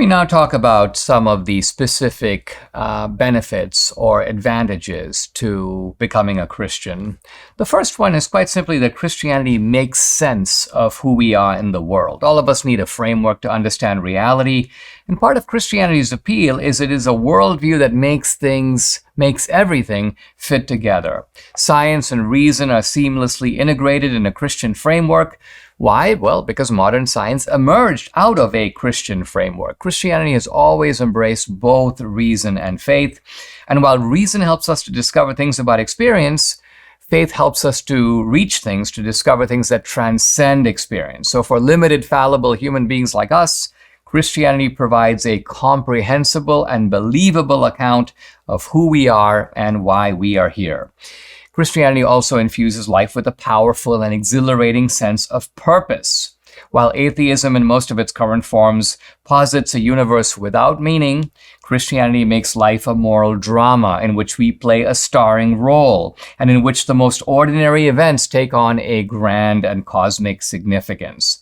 me now talk about some of the specific benefits or advantages to becoming a Christian. The first one is quite simply that Christianity makes sense of who we are in the world. All of us need a framework to understand reality, and part of Christianity's appeal is it is a worldview that makes everything fit together. Science and reason are seamlessly integrated in a Christian framework. Why? Well, because modern science emerged out of a Christian framework. Christianity has always embraced both reason and faith. And while reason helps us to discover things about experience, faith helps us to reach things, to discover things that transcend experience. So for limited, fallible human beings like us, Christianity provides a comprehensible and believable account of who we are and why we are here. Christianity also infuses life with a powerful and exhilarating sense of purpose. While atheism in most of its current forms posits a universe without meaning, Christianity makes life a moral drama in which we play a starring role and in which the most ordinary events take on a grand and cosmic significance.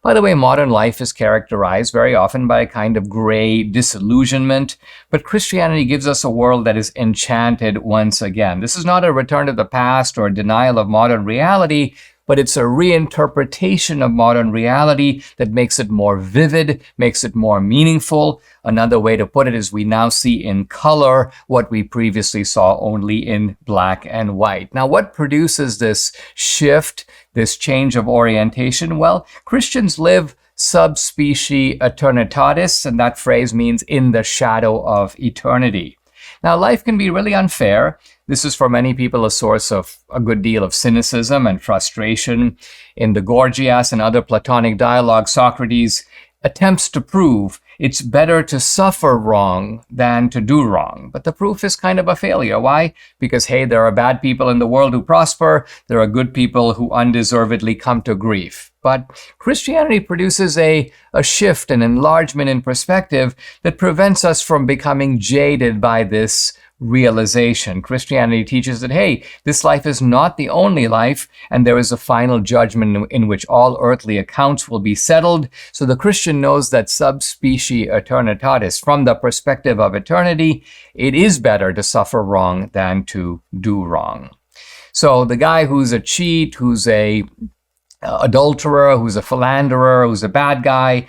By the way, modern life is characterized very often by a kind of gray disillusionment, but Christianity gives us a world that is enchanted once again. This is not a return to the past or a denial of modern reality, but it's a reinterpretation of modern reality that makes it more vivid, makes it more meaningful. Another way to put it is we now see in color what we previously saw only in black and white. Now, what produces this shift, this change of orientation? Well, Christians live sub specie eternitatis, and that phrase means in the shadow of eternity. Now, life can be really unfair. This is for many people a source of a good deal of cynicism and frustration. In the Gorgias and other Platonic dialogues, Socrates attempts to prove it's better to suffer wrong than to do wrong. But the proof is kind of a failure. Why? Because, hey, there are bad people in the world who prosper. There are good people who undeservedly come to grief. But Christianity produces a shift, an enlargement in perspective that prevents us from becoming jaded by this realization. Christianity teaches that, hey, this life is not the only life, and there is a final judgment in which all earthly accounts will be settled. So the Christian knows that sub specie eternitatis, from the perspective of eternity, it is better to suffer wrong than to do wrong. So the guy who's a cheat, who's a adulterer, who's a philanderer, who's a bad guy,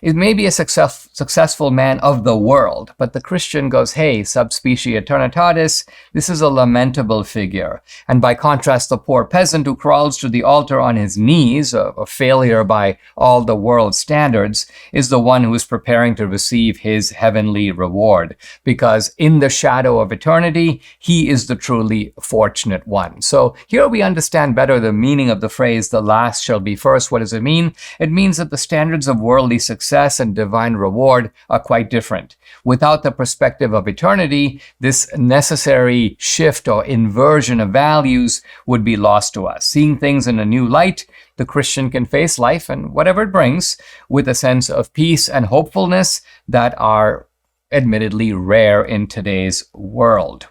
is maybe a successful man of the world. But the Christian goes, hey, sub specie eternitatis, this is a lamentable figure. And by contrast, the poor peasant who crawls to the altar on his knees, a failure by all the world's standards, is the one who is preparing to receive his heavenly reward. Because in the shadow of eternity, he is the truly fortunate one. So here we understand better the meaning of the phrase, the last shall be first. What does it mean? It means that the standards of worldly success and divine reward are quite different. Without the perspective of eternity, this necessary shift or inversion of values would be lost to us. Seeing things in a new light, the Christian can face life and whatever it brings with a sense of peace and hopefulness that are admittedly rare in today's world.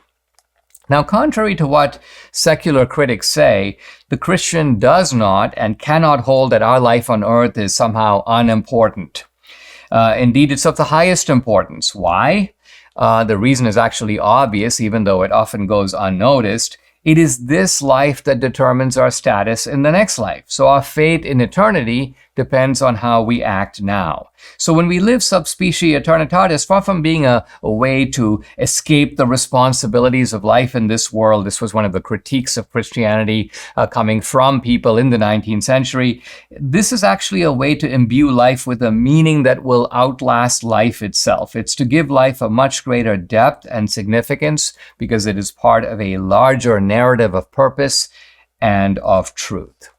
Now, contrary to what secular critics say, the Christian does not and cannot hold that our life on earth is somehow unimportant. Indeed, it's of the highest importance. Why? The reason is actually obvious, even though it often goes unnoticed. It is this life that determines our status in the next life. So our fate in eternity depends on how we act now. So when we live sub specie eternitatis, far from being a way to escape the responsibilities of life in this world, this was one of the critiques of Christianity coming from people in the 19th century, this is actually a way to imbue life with a meaning that will outlast life itself. It's to give life a much greater depth and significance because it is part of a larger narrative of purpose and of truth.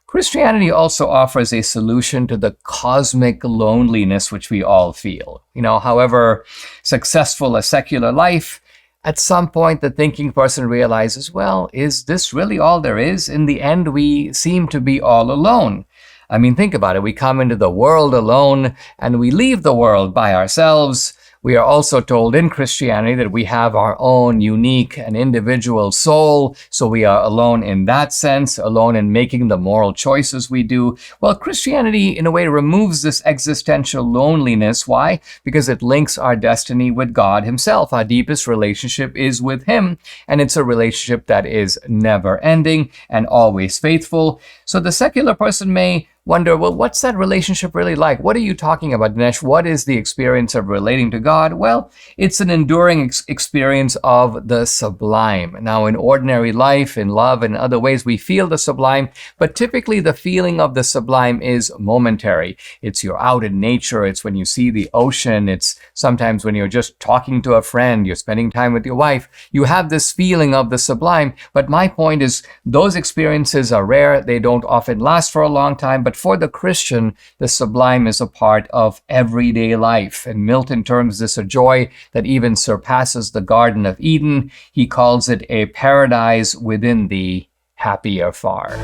Christianity also offers a solution to the cosmic loneliness which we all feel. However successful a secular life, at some point the thinking person realizes, well, is this really all there is? In the end, we seem to be all alone. I mean, think about it. We come into the world alone and we leave the world by ourselves. We are also told in Christianity that we have our own unique and individual soul, so we are alone in that sense, alone in making the moral choices we do. Well, Christianity, in a way, removes this existential loneliness. Why? Because it links our destiny with God Himself. Our deepest relationship is with Him, and it's a relationship that is never ending and always faithful. So the secular person may wonder, well, what's that relationship really like? What are you talking about, Dinesh? What is the experience of relating to God? Well, it's an enduring experience of the sublime. Now, in ordinary life, in love, and other ways, we feel the sublime, but typically the feeling of the sublime is momentary. It's you're out in nature. It's when you see the ocean. It's sometimes when you're just talking to a friend, you're spending time with your wife. You have this feeling of the sublime. But my point is, those experiences are rare. They don't often last for a long time, but for the Christian, the sublime is a part of everyday life. And Milton terms this a joy that even surpasses the Garden of Eden. He calls it a paradise within thee, happier far.